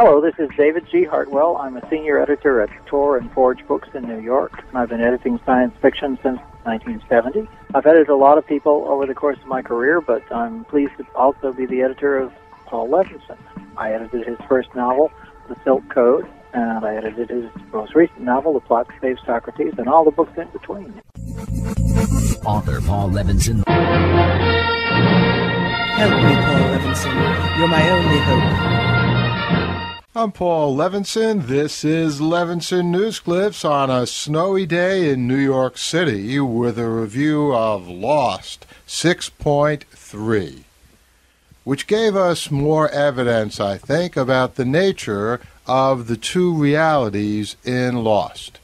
Hello, this is David G. Hartwell. I'm a senior editor at Tor and Forge Books in New York, and I've been editing science fiction since 1970. I've edited a lot of people over the course of my career, but I'm pleased to also be the editor of Paul Levinson. I edited his first novel, The Silk Code, and I edited his most recent novel, The Plot to Save Socrates, and all the books in between. Author Paul Levinson. Help me, Paul Levinson. You're my only hope. I'm Paul Levinson. This is Levinson News Clips on a snowy day in New York City with a review of Lost 6.3, which gave us more evidence, I think, about the nature of the two realities in Lost.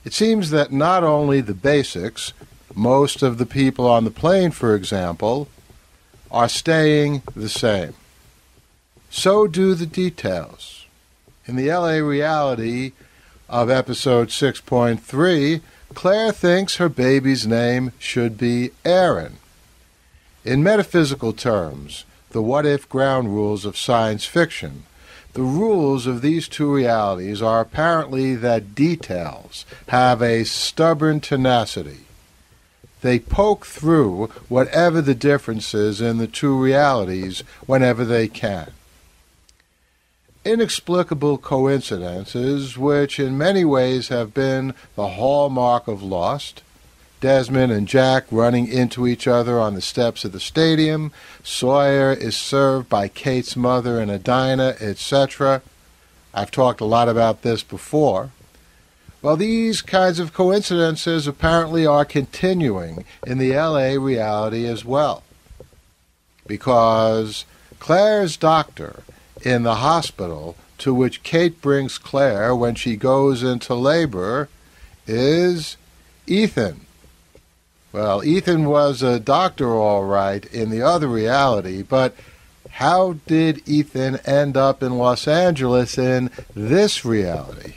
It seems that not only the basics, most of the people on the plane, for example, are staying the same. So do the details. In the LA reality of episode 6.3, Claire thinks her baby's name should be Aaron. In metaphysical terms, the what-if ground rules of science fiction, the rules of these two realities are apparently that details have a stubborn tenacity. They poke through whatever the difference is in the two realities whenever they can. Inexplicable coincidences, which in many ways have been the hallmark of Lost. Desmond and Jack running into each other on the steps of the stadium. Sawyer is served by Kate's mother in a diner, etc. I've talked a lot about this before. Well, these kinds of coincidences apparently are continuing in the LA reality as well. Because Claire's doctor in the hospital to which Kate brings Claire when she goes into labor is Ethan. Well, Ethan was a doctor all right in the other reality, but how did Ethan end up in Los Angeles in this reality?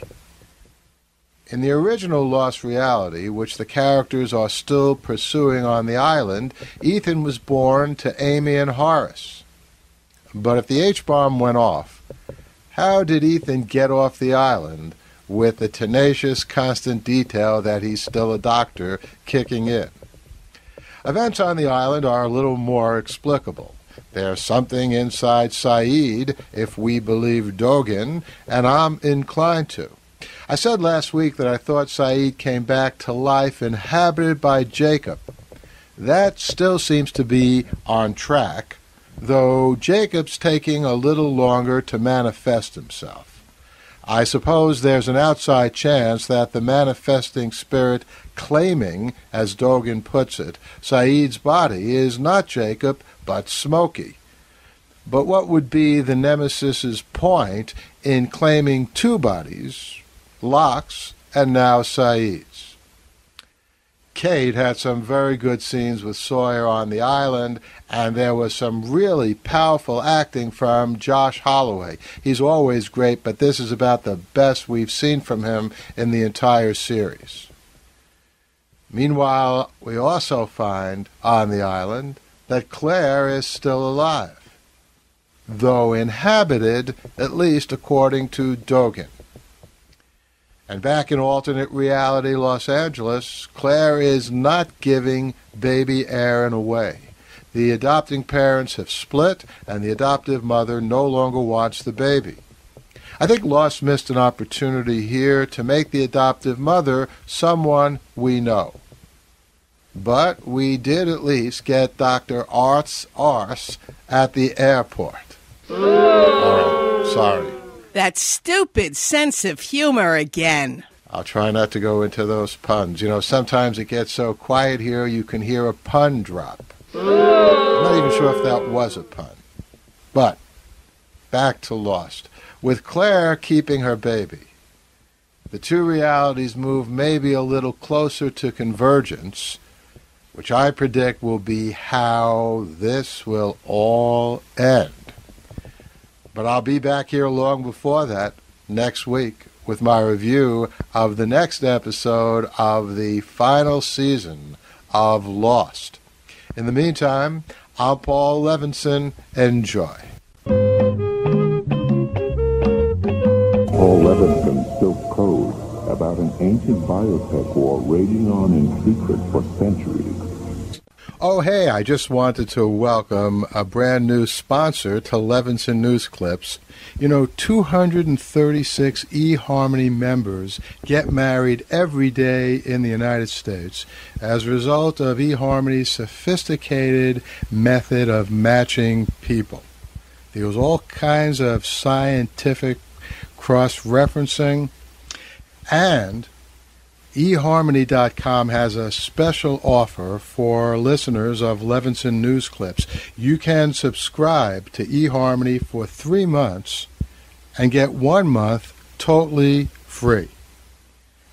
In the original Lost reality, which the characters are still pursuing on the island, Ethan was born to Amy and Horace. But if the H-bomb went off, how did Ethan get off the island with the tenacious, constant detail that he's still a doctor kicking in? Events on the island are a little more explicable. There's something inside Saeed, if we believe Dogen, and I'm inclined to. I said last week that I thought Saeed came back to life inhabited by Jacob. That still seems to be on track, though Jacob's taking a little longer to manifest himself. I suppose there's an outside chance that the manifesting spirit claiming, as Dogen puts it, Saeed's body is not Jacob, but Smokey. But what would be the Nemesis's point in claiming two bodies, Locke's and now Saeed's? Kate had some very good scenes with Sawyer on the island, and there was some really powerful acting from Josh Holloway. He's always great, but this is about the best we've seen from him in the entire series. Meanwhile, we also find on the island that Claire is still alive, though inhabited, at least according to Dogen. And back in alternate reality Los Angeles, Claire is not giving baby Aaron away. The adopting parents have split, and the adoptive mother no longer wants the baby. I think Lost missed an opportunity here to make the adoptive mother someone we know. But we did at least get Dr. Ars at the airport. Oh, sorry. That stupid sense of humor again. I'll try not to go into those puns. You know, sometimes it gets so quiet here you can hear a pun drop. I'm not even sure if that was a pun. But, back to Lost. With Claire keeping her baby, the two realities move maybe a little closer to convergence, which I predict will be how this will all end. But I'll be back here long before that, next week, with my review of the next episode of the final season of Lost. In the meantime, I'm Paul Levinson. Enjoy. Paul Levenson's Silk Code, about an ancient biotech war raging on in secret for centuries. Oh, hey, I just wanted to welcome a brand new sponsor to Levinson News Clips. 236 eHarmony members get married every day in the United States as a result of eHarmony's sophisticated method of matching people. There's all kinds of scientific cross-referencing, and eHarmony.com has a special offer for listeners of Levinson News Clips. You can subscribe to eHarmony for 3 months and get 1 month totally free.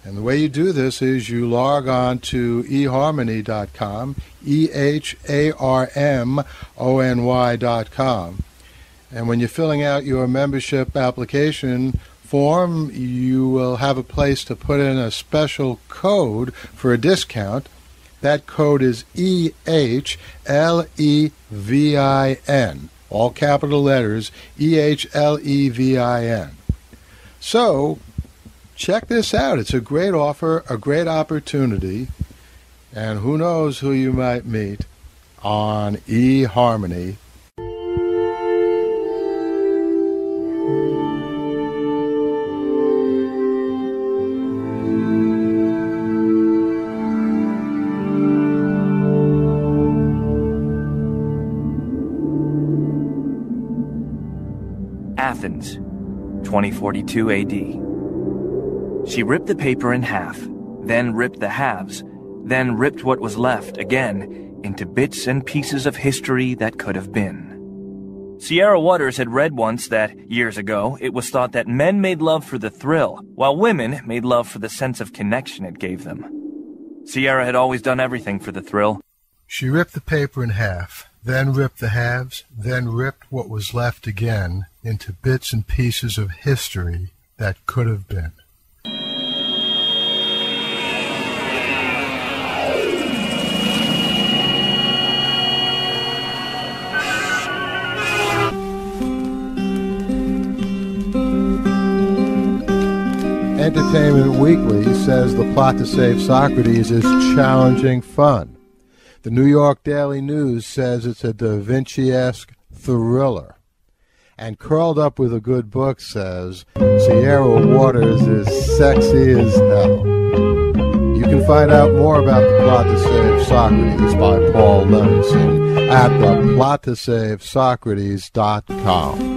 And the way you do this is you log on to eHarmony.com, eharmony.com, and when you're filling out your membership application form, you will have a place to put in a special code for a discount. That code is EHLEVIN, all capital letters, EHLEVIN. So, check this out. It's a great offer, a great opportunity, and who knows who you might meet on eHarmony. Athens, 2042 AD. She ripped the paper in half, then ripped the halves, then ripped what was left again into bits and pieces of history that could have been. Sierra Waters had read once that, years ago, it was thought that men made love for the thrill, while women made love for the sense of connection it gave them. Sierra had always done everything for the thrill. She ripped the paper in half, then ripped the halves, then ripped what was left again into bits and pieces of history that could have been. Entertainment Weekly says the plot to save Socrates is challenging fun. The New York Daily News says it's a Da Vinci-esque thriller. And Curled Up with a Good Book says Sierra Waters is sexy as hell. You can find out more about The Plot to Save Socrates by Paul Levinson at theplottosavesocrates.com.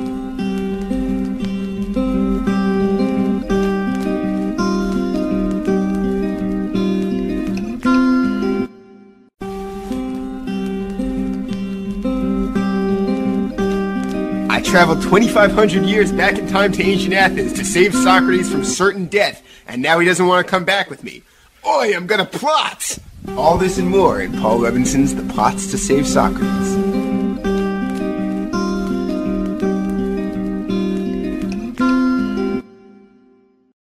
I traveled 2,500 years back in time to ancient Athens to save Socrates from certain death, and now he doesn't want to come back with me. Oi, I'm gonna plot! All this and more in Paul Levinson's The Plots to Save Socrates.